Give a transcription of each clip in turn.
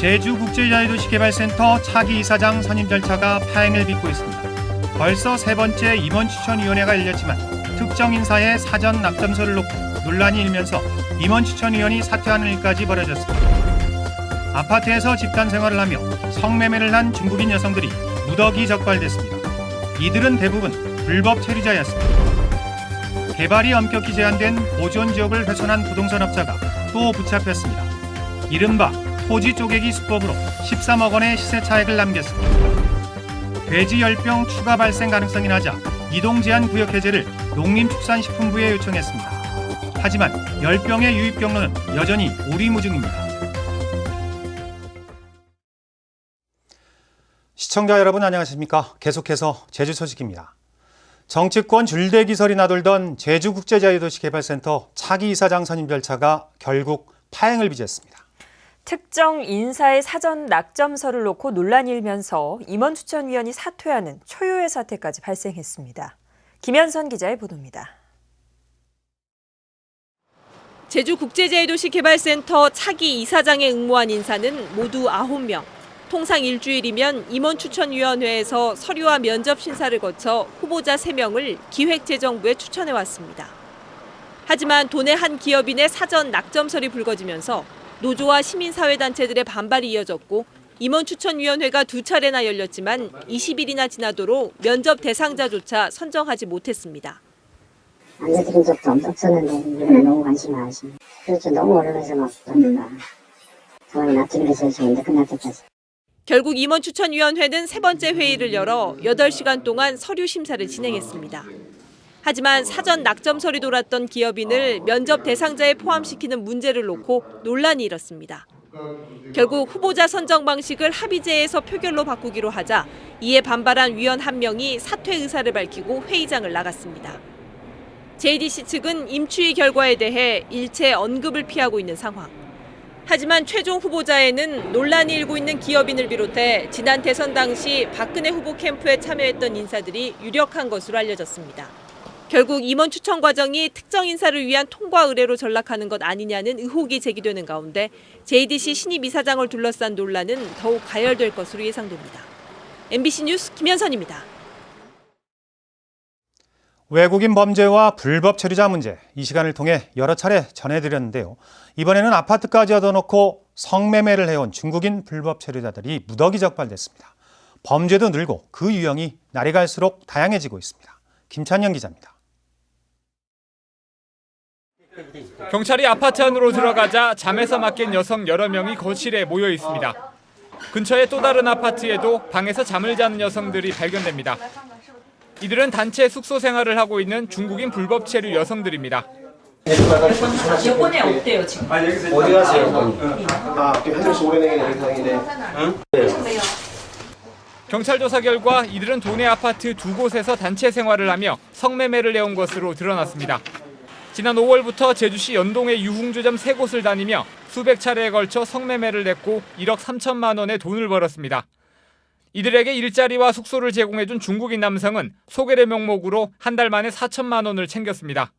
제주국제자유도시개발센터 차기 이사장 선임 절차가 파행을 빚고 있습니다. 벌써 세 번째 임원추천위원회가 열렸지만 특정 인사의 사전 낙점서를 놓고 논란이 일면서 임원추천위원이 사퇴하는 일까지 벌어졌습니다. 아파트에서 집단 생활을 하며 성매매를 한 중국인 여성들이 무더기 적발됐습니다. 이들은 대부분 불법 체류자였습니다. 개발이 엄격히 제한된 보존지역을 훼손한 부동산업자가 또 붙잡혔습니다. 이른바 토지 쪼개기 수법으로 13억 원의 시세 차익을 남겼습니다. 돼지 열병 추가 발생 가능성이 낮아 이동 제한 구역 해제를 농림축산식품부에 요청했습니다. 하지만 열병의 유입 경로는 여전히 오리무중입니다. 시청자 여러분 안녕하십니까? 계속해서 제주 소식입니다. 정치권 줄대기설이 나돌던 제주국제자유도시개발센터 차기 이사장 선임 절차가 결국 파행을 빚었습니다. 특정 인사의 사전 낙점서를 놓고 논란이 일면서 임원추천위원이 사퇴하는 초유의 사태까지 발생했습니다. 김현선 기자의 보도입니다. 제주국제자유도시개발센터 차기 이사장에 응모한 인사는 모두 9명. 통상 일주일이면 임원추천위원회에서 서류와 면접 심사를 거쳐 후보자 3명을 기획재정부에 추천해왔습니다. 하지만 도내 한 기업인의 사전 낙점설이 불거지면서 노조와 시민사회단체들의 반발이 이어졌고 임원추천위원회가 2차례나 열렸지만 20일이나 지나도록 면접 대상자조차 선정하지 못했습니다. 알려드린 적도 없었는데 이번에 너무 관심이 많으시네. 그렇죠. 너무 어려워서 막 그러니까 저희 납치를 해서 이제 끝날 때까지. 결국 임원추천위원회는 세 번째 회의를 열어 8시간 동안 서류 심사를 진행했습니다. 하지만 사전 낙점설이 돌았던 기업인을 면접 대상자에 포함시키는 문제를 놓고 논란이 일었습니다. 결국 후보자 선정 방식을 합의제에서 표결로 바꾸기로 하자 이에 반발한 위원 1명이 사퇴 의사를 밝히고 회의장을 나갔습니다. JDC 측은 임추위 결과에 대해 일체 언급을 피하고 있는 상황. 하지만 최종 후보자에는 논란이 일고 있는 기업인을 비롯해 지난 대선 당시 박근혜 후보 캠프에 참여했던 인사들이 유력한 것으로 알려졌습니다. 결국 임원 추천 과정이 특정 인사를 위한 통과 의뢰로 전락하는 것 아니냐는 의혹이 제기되는 가운데 JDC 신입 이사장을 둘러싼 논란은 더욱 가열될 것으로 예상됩니다. MBC 뉴스 김현선입니다. 외국인 범죄와 불법 체류자 문제, 이 시간을 통해 여러 차례 전해드렸는데요. 이번에는 아파트까지 얻어놓고 성매매를 해온 중국인 불법 체류자들이 무더기 적발됐습니다. 범죄도 늘고 그 유형이 날이 갈수록 다양해지고 있습니다. 김찬영 기자입니다. 경찰이 아파트 안으로 들어가자 잠에서 맞깬 여성 여러 명이 거실에 모여 있습니다. 근처의 또 다른 아파트에도 방에서 잠을 자는 여성들이 발견됩니다. 이들은 단체 숙소 생활을 하고 있는 중국인 불법 체류 여성들입니다. 여권에 없대요 지금. 어디 가세요? 한정씩 오래내긴 여기 다니네. 경찰 조사 결과 이들은 도내 아파트 2곳에서 단체 생활을 하며 성매매를 해온 것으로 드러났습니다. 지난 5월부터 제주시 연동의 유흥주점 3곳을 다니며 수백 차례에 걸쳐 성매매를 했고 1억 3천만 원의 돈을 벌었습니다. 이들에게 일자리와 숙소를 제공해준 중국인 남성은 소개례 명목으로 한 달 만에 4천만 원을 챙겼습니다.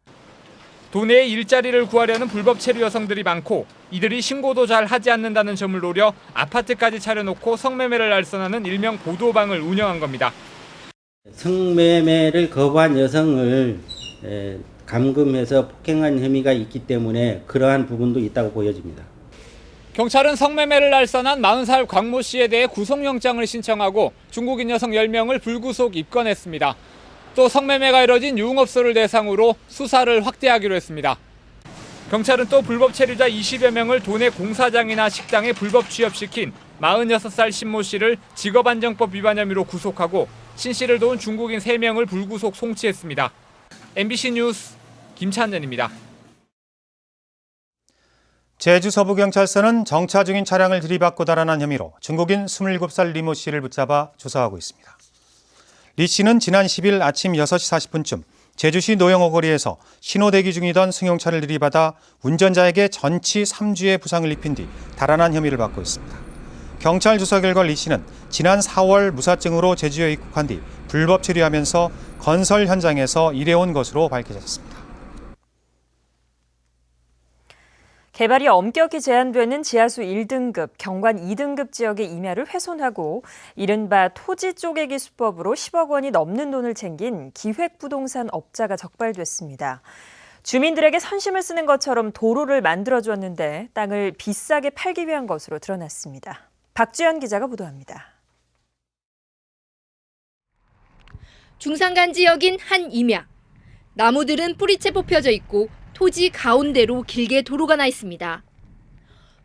도내에 일자리를 구하려는 불법 체류 여성들이 많고 이들이 신고도 잘 하지 않는다는 점을 노려 아파트까지 차려놓고 성매매를 알선하는 일명 보도방을 운영한 겁니다. 성매매를 거부한 여성을 감금해서 폭행한 혐의가 있기 때문에 그러한 부분도 있다고 보여집니다. 경찰은 성매매를 알선한 40살 광모 씨에 대해 구속영장을 신청하고 중국인 여성 10명을 불구속 입건했습니다. 또 성매매가 이뤄진 유흥업소를 대상으로 수사를 확대하기로 했습니다. 경찰은 또 불법 체류자 20여 명을 도내 공사장이나 식당에 불법 취업시킨 46살 신모 씨를 직업안정법 위반 혐의로 구속하고 신 씨를 도운 중국인 3명을 불구속 송치했습니다. MBC 뉴스 김찬전입니다. 제주 서부경찰서는 정차 중인 차량을 들이받고 달아난 혐의로 중국인 27살 리모 씨를 붙잡아 조사하고 있습니다. 리 씨는 지난 10일 아침 6시 40분쯤 제주시 노영호 거리에서 신호 대기 중이던 승용차를 들이받아 운전자에게 전치 3주의 부상을 입힌 뒤 달아난 혐의를 받고 있습니다. 경찰 조사 결과 리 씨는 지난 4월 무사증으로 제주에 입국한 뒤 불법 체류하면서 건설 현장에서 일해온 것으로 밝혀졌습니다. 개발이 엄격히 제한되는 지하수 1등급, 경관 2등급 지역의 임야를 훼손하고 이른바 토지 쪼개기 수법으로 10억 원이 넘는 돈을 챙긴 기획부동산 업자가 적발됐습니다. 주민들에게 선심을 쓰는 것처럼 도로를 만들어주었는데 땅을 비싸게 팔기 위한 것으로 드러났습니다. 박주연 기자가 보도합니다. 중산간 지역인 한 임야. 나무들은 뿌리채 뽑혀져 있고 토지 가운데로 길게 도로가 나 있습니다.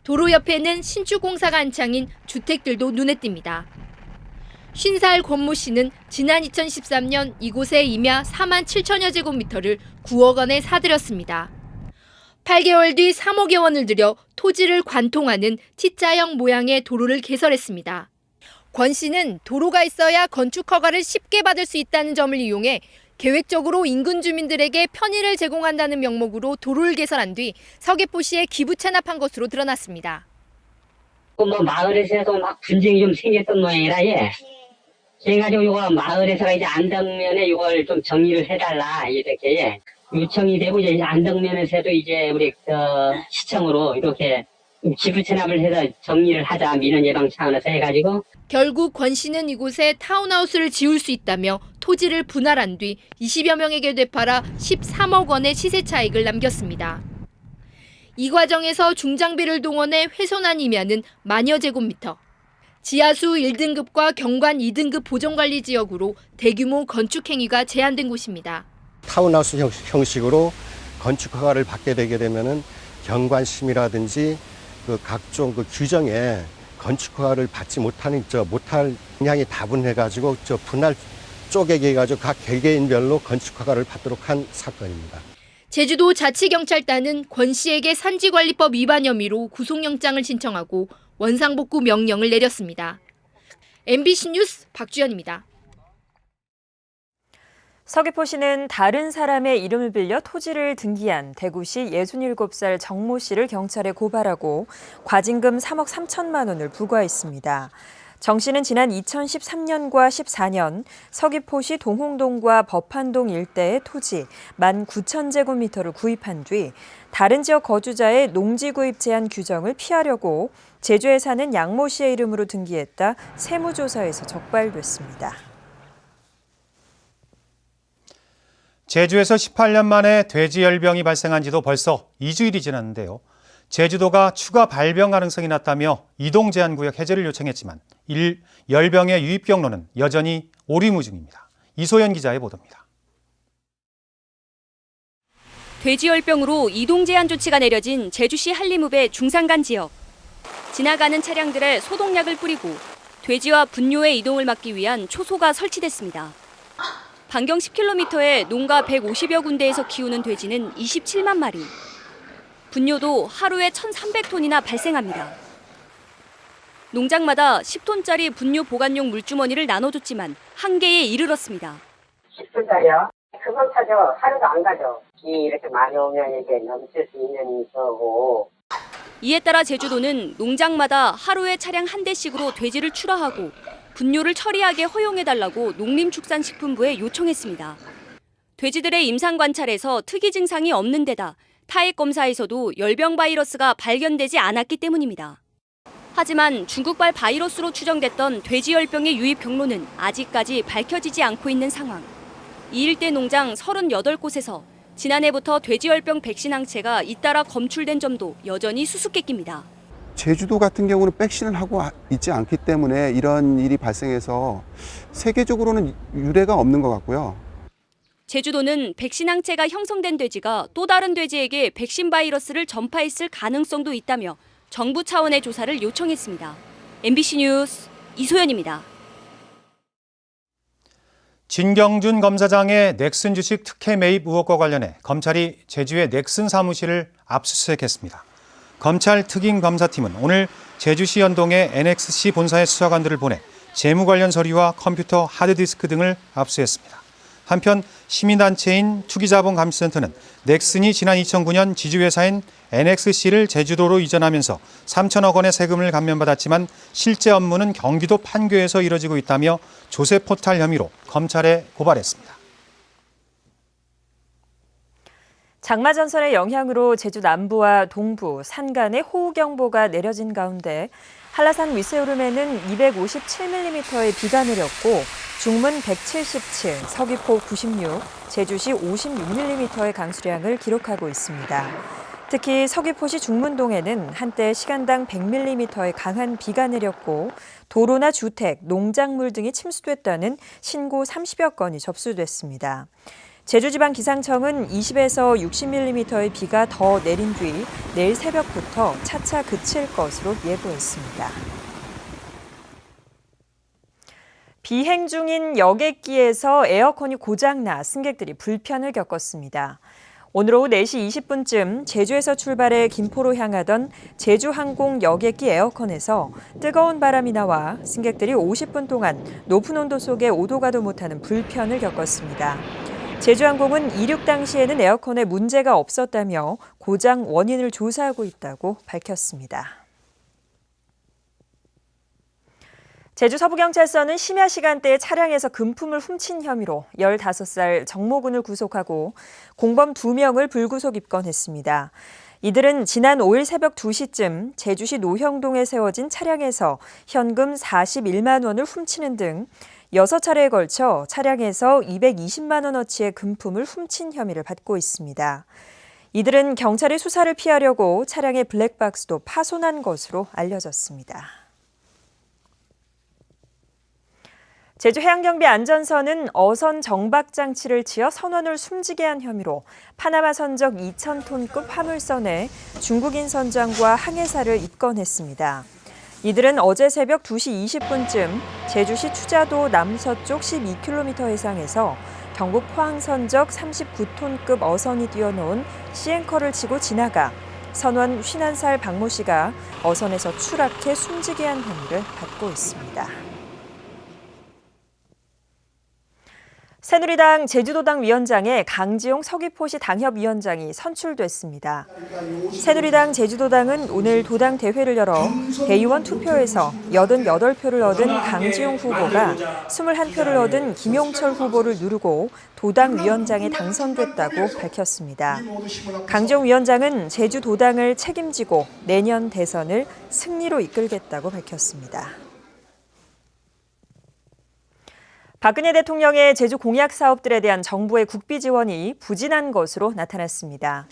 도로 옆에는 신축 공사가 한창인 주택들도 눈에 띕니다. 50살 권모 씨는 지난 2013년 이곳의 임야 4만 7천여 제곱미터를 9억 원에 사들였습니다. 8개월 뒤 3억여 원을 들여 토지를 관통하는 T자형 모양의 도로를 개설했습니다. 권 씨는 도로가 있어야 건축 허가를 쉽게 받을 수 있다는 점을 이용해 계획적으로 인근 주민들에게 편의를 제공한다는 명목으로 도로를 개설한 뒤 서귀포시에 기부 체납한 것으로 드러났습니다. 마을에서도 막 분쟁이 좀 생겼던 모양이라 그래가지고 이거 마을에서 이제 안덕면에 이걸 좀 정리를 해달라 이렇게 요청이 되고 이제 안덕면에서도 이제 우리 시청으로 이렇게 기부 체납을 해서 정리를 하자 민원 예방 차원에서 해가지고 결국 권 씨는 이곳에 타운하우스를 지을 수 있다며 토지를 분할한 뒤 20여 명에게 되팔아 13억 원의 시세 차익을 남겼습니다. 이 과정에서 중장비를 동원해 훼손한 임야는 만여 제곱미터. 지하수 1등급과 경관 2등급 보전관리 지역으로 대규모 건축 행위가 제한된 곳입니다. 타운하우스 형식으로 건축 허가를 받게 되게 되면은 경관심이라든지 각종 규정에 건축 허가를 받지 못할 양이 다분해가지고 분할 쪼개기 해가지고 각 개개인별로 건축 허가를 받도록 한 사건입니다. 제주도 자치경찰단은 권 씨에게 산지관리법 위반 혐의로 구속영장을 신청하고 원상복구 명령을 내렸습니다. MBC 뉴스 박주연입니다. 서귀포시는 다른 사람의 이름을 빌려 토지를 등기한 대구시 67살 정모 씨를 경찰에 고발하고 과징금 3억 3천만 원을 부과했습니다. 정 씨는 지난 2013년과 14년 서귀포시 동홍동과 법한동 일대의 토지 19,000제곱미터를 구입한 뒤 다른 지역 거주자의 농지 구입 제한 규정을 피하려고 제주에 사는 양모 씨의 이름으로 등기했다 세무조사에서 적발됐습니다. 제주에서 18년 만에 돼지열병이 발생한 지도 벌써 2주일이 지났는데요. 제주도가 추가 발병 가능성이 낮다며 이동 제한 구역 해제를 요청했지만 열병의 유입 경로는 여전히 오리무중입니다. 이소연 기자의 보도입니다. 돼지열병으로 이동 제한 조치가 내려진 제주시 한림읍의 중산간 지역. 지나가는 차량들에 소독약을 뿌리고 돼지와 분뇨의 이동을 막기 위한 초소가 설치됐습니다. 반경 10km의 농가 150여 군데에서 키우는 돼지는 27만 마리. 분뇨도 하루에 1,300톤이나 발생합니다. 농장마다 10톤짜리 분뇨 보관용 물주머니를 나눠줬지만 한계에 이르렀습니다. 10톤짜리요? 그건 타죠. 하루도 안 가죠. 이렇게 많이 오면 이게 넘칠 수 있는 거고. 이에 따라 제주도는 농장마다 하루에 차량 한 대씩으로 돼지를 출하하고 분뇨를 처리하게 허용해달라고 농림축산식품부에 요청했습니다. 돼지들의 임상 관찰에서 특이 증상이 없는 데다 타액 검사에서도 열병 바이러스가 발견되지 않았기 때문입니다. 하지만 중국발 바이러스로 추정됐던 돼지열병의 유입 경로는 아직까지 밝혀지지 않고 있는 상황. 이 일대 농장 38곳에서 지난해부터 돼지열병 백신 항체가 잇따라 검출된 점도 여전히 수수께끼입니다. 제주도 같은 경우는 백신을 하고 있지 않기 때문에 이런 일이 발생해서 세계적으로는 유례가 없는 것 같고요. 제주도는 백신 항체가 형성된 돼지가 또 다른 돼지에게 백신 바이러스를 전파했을 가능성도 있다며 정부 차원의 조사를 요청했습니다. MBC 뉴스 이소연입니다. 진경준 검사장의 넥슨 주식 특혜 매입 의혹과 관련해 검찰이 제주의 넥슨 사무실을 압수수색했습니다. 검찰 특임검사팀은 오늘 제주시 연동의 NXC 본사의 수사관들을 보내 재무 관련 서류와 컴퓨터, 하드디스크 등을 압수했습니다. 한편 시민단체인 투기자본감시센터는 넥슨이 지난 2009년 지주회사인 NXC를 제주도로 이전하면서 3천억 원의 세금을 감면받았지만 실제 업무는 경기도 판교에서 이뤄지고 있다며 조세 포탈 혐의로 검찰에 고발했습니다. 장마 전선의 영향으로 제주 남부와 동부, 산간에 호우경보가 내려진 가운데 한라산 윗세오름에는 257mm의 비가 내렸고 중문 177, 서귀포 96, 제주시 56mm의 강수량을 기록하고 있습니다. 특히 서귀포시 중문동에는 한때 시간당 100mm의 강한 비가 내렸고 도로나 주택, 농작물 등이 침수됐다는 신고 30여 건이 접수됐습니다. 제주지방기상청은 20에서 60mm의 비가 더 내린 뒤 내일 새벽부터 차차 그칠 것으로 예보했습니다. 비행 중인 여객기에서 에어컨이 고장나 승객들이 불편을 겪었습니다. 오늘 오후 4시 20분쯤 제주에서 출발해 김포로 향하던 제주항공 여객기 에어컨에서 뜨거운 바람이 나와 승객들이 50분 동안 높은 온도 속에 오도 가도 못하는 불편을 겪었습니다. 제주항공은 이륙 당시에는 에어컨에 문제가 없었다며 고장 원인을 조사하고 있다고 밝혔습니다. 제주 서부경찰서는 심야 시간대에 차량에서 금품을 훔친 혐의로 15살 정모군을 구속하고 공범 2명을 불구속 입건했습니다. 이들은 지난 5일 새벽 2시쯤 제주시 노형동에 세워진 차량에서 현금 41만 원을 훔치는 등 6차례에 걸쳐 차량에서 220만 원어치의 금품을 훔친 혐의를 받고 있습니다. 이들은 경찰의 수사를 피하려고 차량의 블랙박스도 파손한 것으로 알려졌습니다. 제주해양경비 안전선은 어선 정박 장치를 치어 선원을 숨지게 한 혐의로 파나마 선적 2,000톤급 화물선에 중국인 선장과 항해사를 입건했습니다. 이들은 어제 새벽 2시 20분쯤 제주시 추자도 남서쪽 12km 해상에서 경북 포항 선적 39톤급 어선이 띄워놓은 시앵커를 치고 지나가 선원 51살 박모 씨가 어선에서 추락해 숨지게 한 혐의를 받고 있습니다. 새누리당 제주도당 위원장에 강지용 서귀포시 당협위원장이 선출됐습니다. 새누리당 제주도당은 오늘 도당 대회를 열어 대의원 투표에서 88표를 얻은 강지용 후보가 21표를 얻은 김용철 후보를 누르고 도당 위원장에 당선됐다고 밝혔습니다. 강지용 위원장은 제주도당을 책임지고 내년 대선을 승리로 이끌겠다고 밝혔습니다. 박근혜 대통령의 제주 공약 사업들에 대한 정부의 국비 지원이 부진한 것으로 나타났습니다.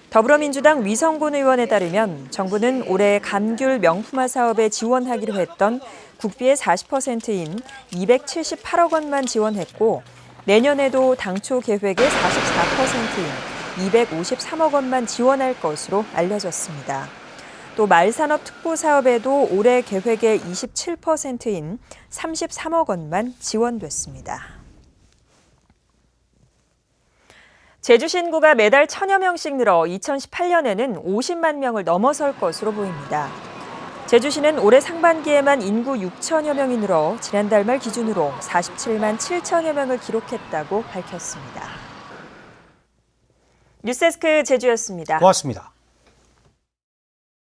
더불어민주당 위성곤 의원에 따르면 정부는 올해 감귤 명품화 사업에 지원하기로 했던 국비의 40%인 278억 원만 지원했고 내년에도 당초 계획의 44%인 253억 원만 지원할 것으로 알려졌습니다. 또 말산업 특보 사업에도 올해 계획의 27%인 33억 원만 지원됐습니다. 제주시 인구가 매달 1,000여 명씩 늘어 2018년에는 50만 명을 넘어설 것으로 보입니다. 제주시는 올해 상반기에만 인구 6천여 명이 늘어 지난달 말 기준으로 47만 7천여 명을 기록했다고 밝혔습니다. 뉴스데스크 제주였습니다. 고맙습니다.